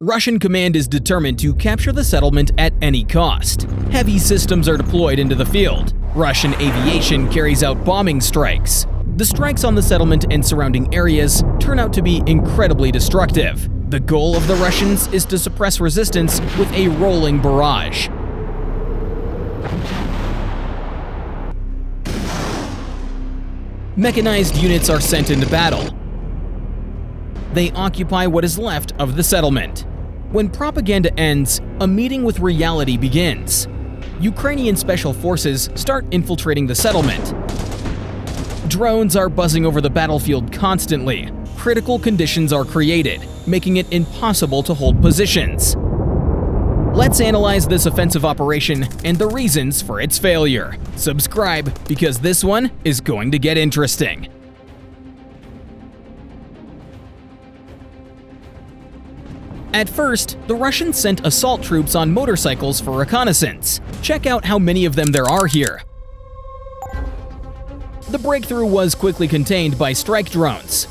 Russian command is determined to capture the settlement at any cost. Heavy systems are deployed into the field. Russian aviation carries out bombing strikes. The strikes on the settlement and surrounding areas turn out to be incredibly destructive. The goal of the Russians is to suppress resistance with a rolling barrage. Mechanized units are sent into battle. They occupy what is left of the settlement. When propaganda ends, a meeting with reality begins. Ukrainian special forces start infiltrating the settlement. Drones are buzzing over the battlefield constantly. Critical conditions are created, making it impossible to hold positions. Let's analyze this offensive operation and the reasons for its failure. Subscribe, because this one is going to get interesting. At first, the Russians sent assault troops on motorcycles for reconnaissance. Check out how many of them there are here. The breakthrough was quickly contained by strike drones.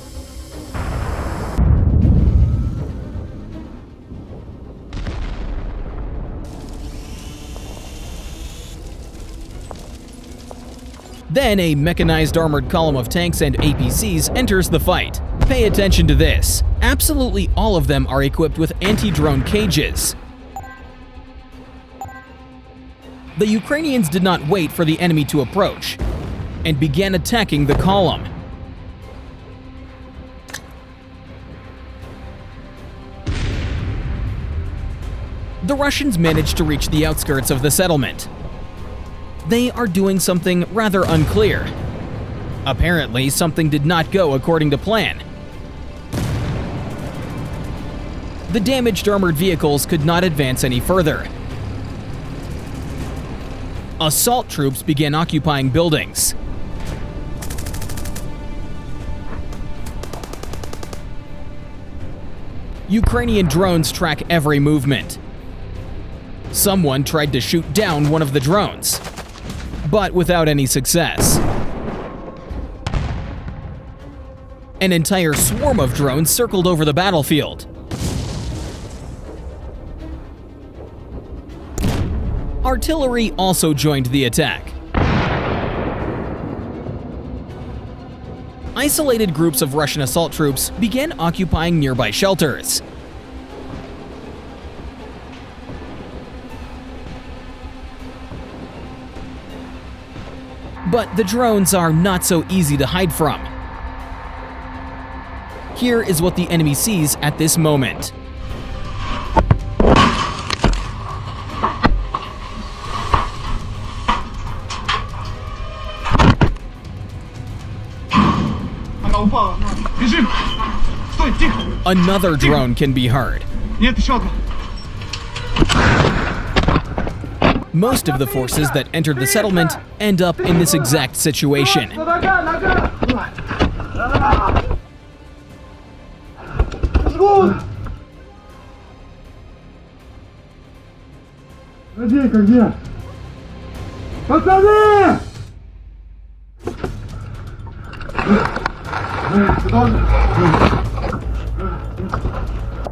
Then a mechanized armored column of tanks and APCs enters the fight. Pay attention to this. Absolutely all of them are equipped with anti-drone cages. The Ukrainians did not wait for the enemy to approach and began attacking the column. The Russians managed to reach the outskirts of the settlement. They are doing something rather unclear. Apparently, something did not go according to plan. The damaged armored vehicles could not advance any further. Assault troops began occupying buildings. Ukrainian drones track every movement. Someone tried to shoot down one of the drones, but without any success. An entire swarm of drones circled over the battlefield. Artillery also joined the attack. Isolated groups of Russian assault troops began occupying nearby shelters. But the drones are not so easy to hide from. Here is what the enemy sees at this moment. Another drone can be heard. Most of the forces that entered the settlement end up in this exact situation.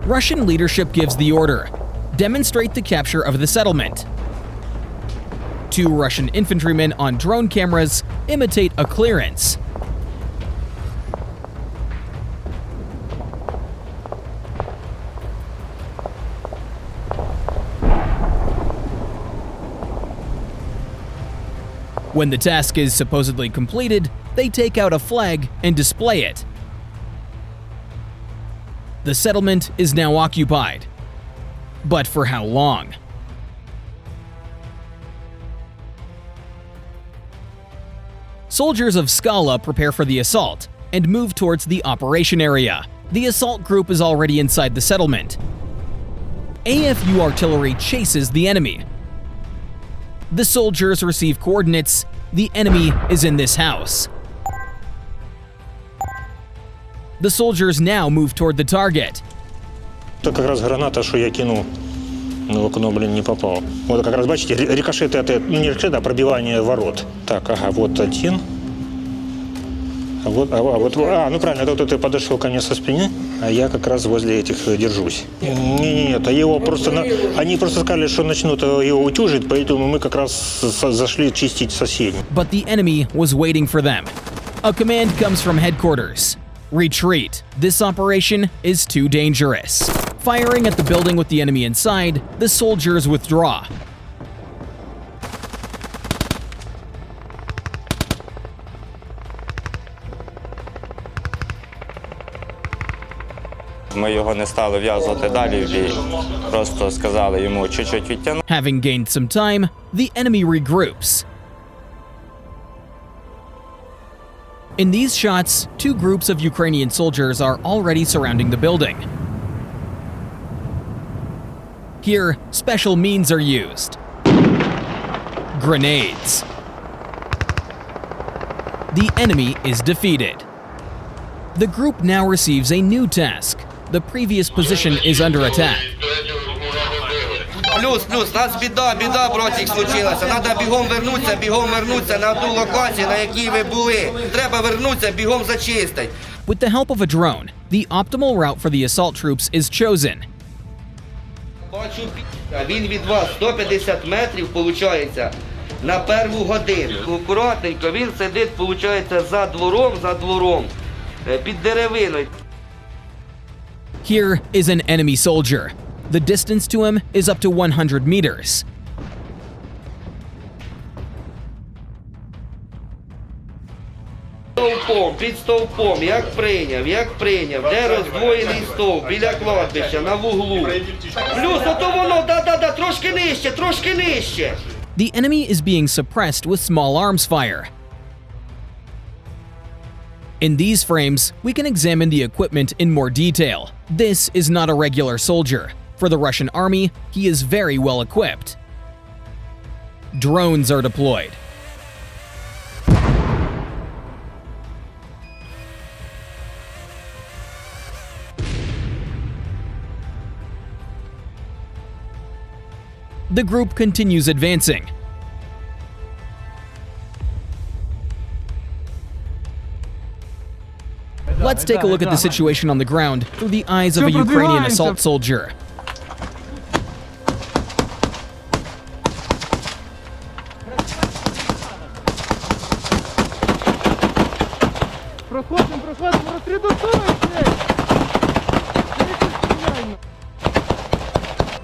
Russian leadership gives the order: demonstrate the capture of the settlement. Two Russian infantrymen on drone cameras imitate a clearance. When the task is supposedly completed, they take out a flag and display it. The settlement is now occupied. But for how long? Soldiers of Scala prepare for the assault and move towards the operation area. The assault group is already inside the settlement. AFU artillery chases the enemy. The soldiers receive coordinates. The enemy is in this house. The soldiers now move toward the target. Это как раз граната, что я кинул, но в окно, не попал. Вот как раз, бачите, рикошет это, не рикошет, а пробивание ворот. Так, ага, вот один. Ну правильно, это вот ты подошел ко мне со спины, а я как раз возле этих держусь. Нет, они просто сказали, что начнут его утюжить, поэтому мы как раз зашли чистить соседей. But the enemy was waiting for them. A command comes from headquarters. Retreat. This operation is too dangerous. Firing at the building with the enemy inside, the soldiers withdraw. Ми його не стали в'язувати далі в бій, просто сказали йому чуть-чуть відтягнути. Having gained some time, the enemy regroups. In these shots, two groups of Ukrainian soldiers are already surrounding the building. Here, special means are used. Grenades. The enemy is defeated. The group now receives a new task. The previous position is under attack. Плюс, нас біда, братик, случилася. Треба бігом вернутися на ту локацію, на якій ви були. Треба вернутися, бігом зачистити. With the help of a drone, the optimal route for the assault troops is chosen. Бачу, він від вас 150 метрів, виходить, на перву годину. Акуратненько, він сидить, виходить, за двором, під деревиною. Here is an enemy soldier. The distance to him is up to 100 meters. Під стовпом, як прийняв, де роздвоєний стовп, біля кладбища, на вуглу. Плюс, ото воно, трошки нижче. The enemy is being suppressed with small arms fire. In these frames, we can examine the equipment in more detail. This is not a regular soldier. For the Russian army, he is very well equipped. Drones are deployed. The group continues advancing. Let's take a look at the situation on the ground through the eyes of a Ukrainian assault soldier.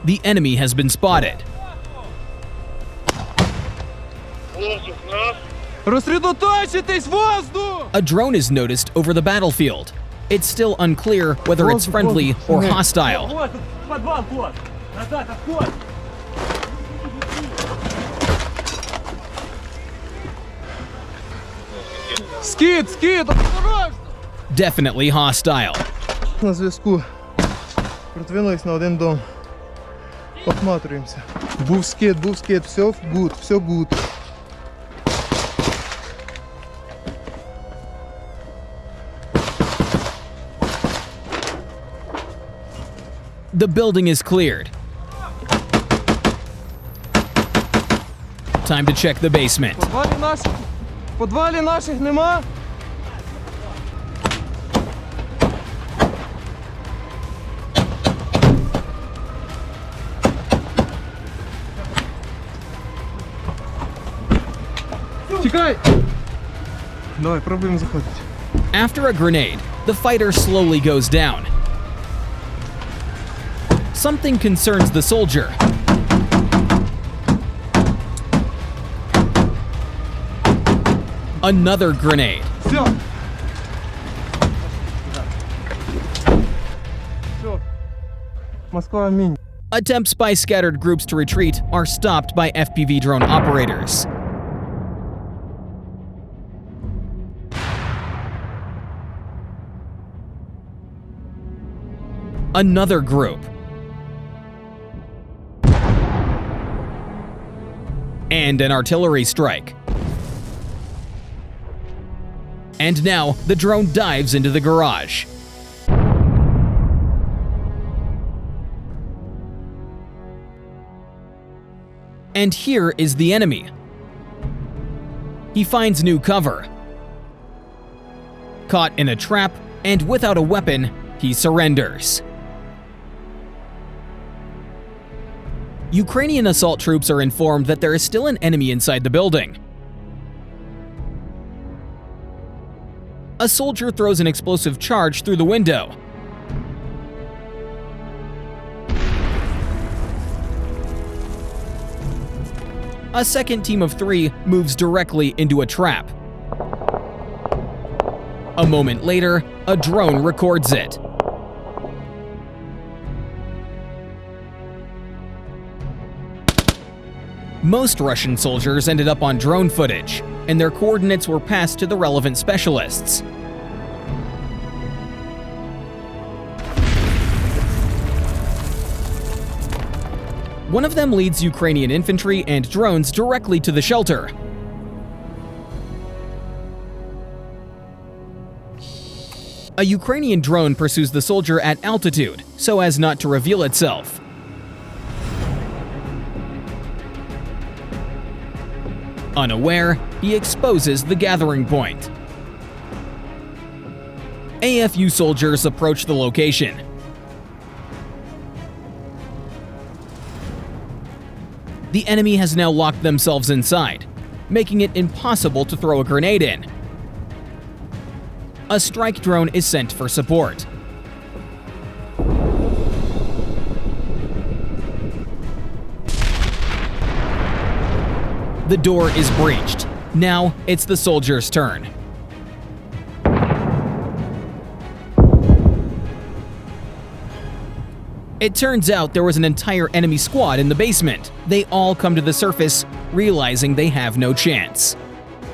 The enemy has been spotted. A drone is noticed over the battlefield. It's still unclear whether it's friendly or hostile. Скид! Осторожно! Definitely hostile. На зв'язку. Продвинулись на один дом. Осматриваемся. Був скид, все гуд. The building is cleared. Time to check the basement. В подвалі наших нема. Тікай! Давай, пробуємо заходити. After a grenade, the fighter slowly goes down. Something concerns the soldier. Another grenade. Все. Москва, аминь. Attempts by scattered groups to retreat are stopped by FPV drone operators. Another group. And an artillery strike. And now, the drone dives into the garage. And here is the enemy. He finds new cover. Caught in a trap and without a weapon, he surrenders. Ukrainian assault troops are informed that there is still an enemy inside the building. A soldier throws an explosive charge through the window. A second team of 3 moves directly into a trap. A moment later, a drone records it. Most Russian soldiers ended up on drone footage, and their coordinates were passed to the relevant specialists. One of them leads Ukrainian infantry and drones directly to the shelter. A Ukrainian drone pursues the soldier at altitude so as not to reveal itself. Unaware, he exposes the gathering point. AFU soldiers approach the location. The enemy has now locked themselves inside, making it impossible to throw a grenade in. A strike drone is sent for support. The door is breached. Now it's the soldier's turn. It turns out there was an entire enemy squad in the basement. They all come to the surface, realizing they have no chance.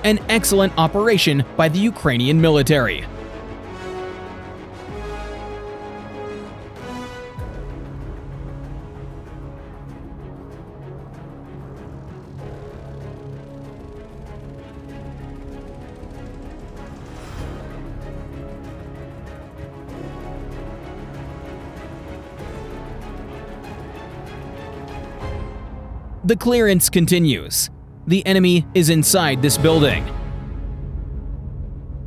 An excellent operation by the Ukrainian military. The clearance continues. The enemy is inside this building.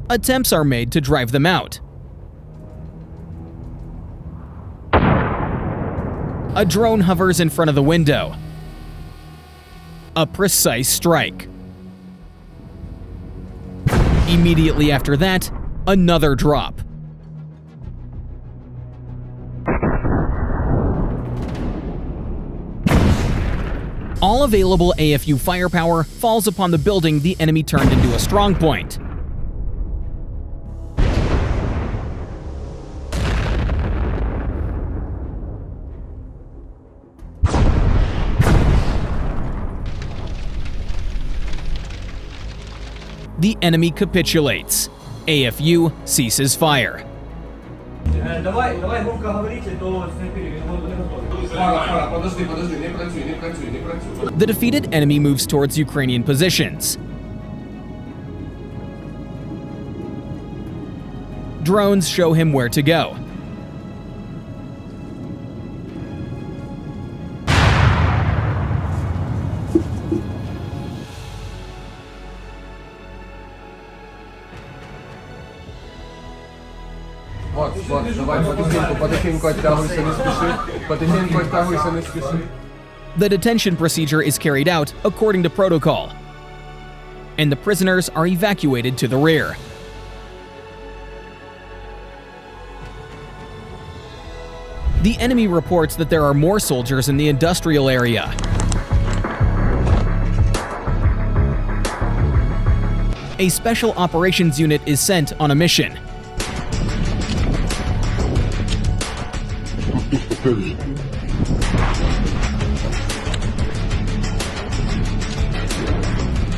Attempts are made to drive them out. A drone hovers in front of the window. A precise strike. Immediately after that, another drop. All available AFU firepower falls upon the building the enemy turned into a strongpoint. The enemy capitulates. AFU ceases fire. The defeated enemy moves towards Ukrainian positions. Drones show him where to go. The detention procedure is carried out according to protocol, and the prisoners are evacuated to the rear. The enemy reports that there are more soldiers in the industrial area. A special operations unit is sent on a mission.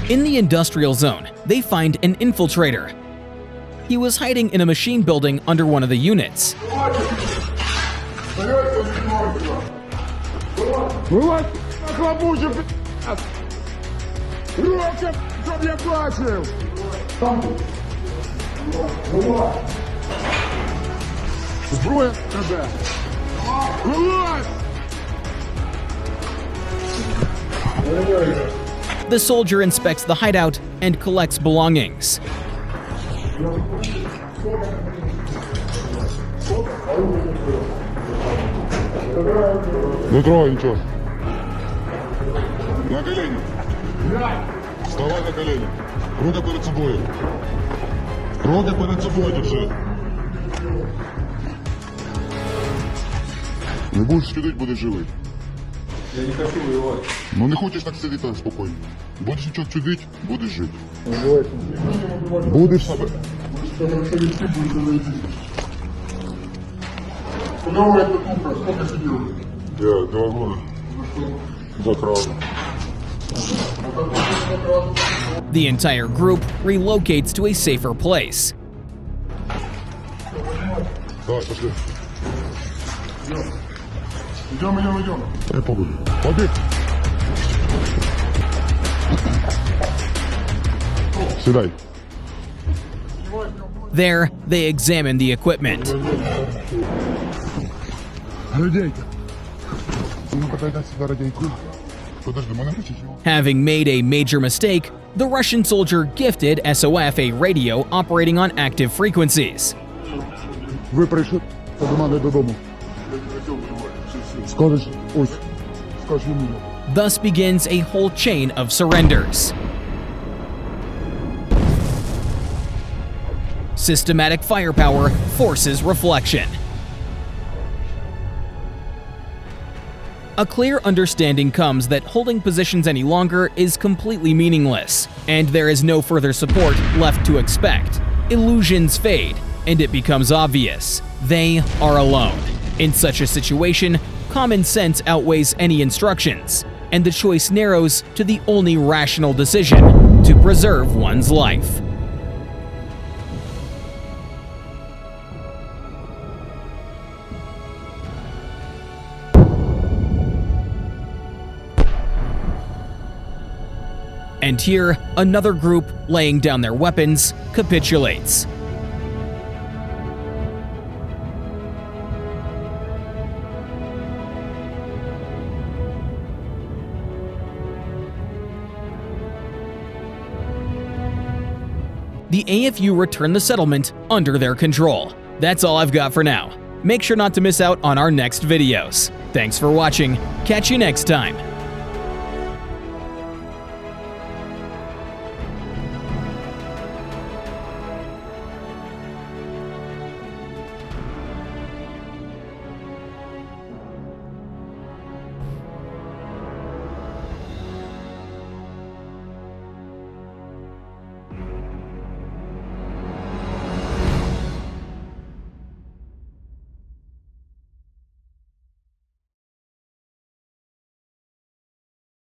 In the industrial zone, they find an infiltrator. He was hiding in a machine building under one of the units. The soldier inspects the hideout and collects belongings. Не трогай ничего. На колени. Вставай на колени. Руки перед собой. Руки перед собой держи. Не будешь сидеть, будешь живый. Я не хочу воевать. Ну не хочешь так сидеть, так спокойно. Будешь что чудить, будешь жить. Будешь себе хорошо вести, будешь жить. Давай это тупо, сколько сидел? Я 2 года. За кражу. The entire group relocates to a safer place. Давай, пошли. Идем. Я побуду. Побег. Сідай. There, they examine the equipment. Радійка. Ну-ка, дай сюди радійку. Подожди, мене кричить його. Having made a major mistake, the Russian soldier gifted SOF a radio operating on active frequencies. Ви прийшли до мене додому. Скажеш, ось, скажеш йому. Thus begins a whole chain of surrenders. Systematic firepower forces reflection. A clear understanding comes that holding positions any longer is completely meaningless, and there is no further support left to expect. Illusions fade, and it becomes obvious they are alone. In such a situation, common sense outweighs any instructions, and the choice narrows to the only rational decision: to preserve one's life. And here, another group, laying down their weapons, capitulates. The AFU return the settlement under their control. That's all I've got for now. Make sure not to miss out on our next videos. Thanks for watching. Catch you next time.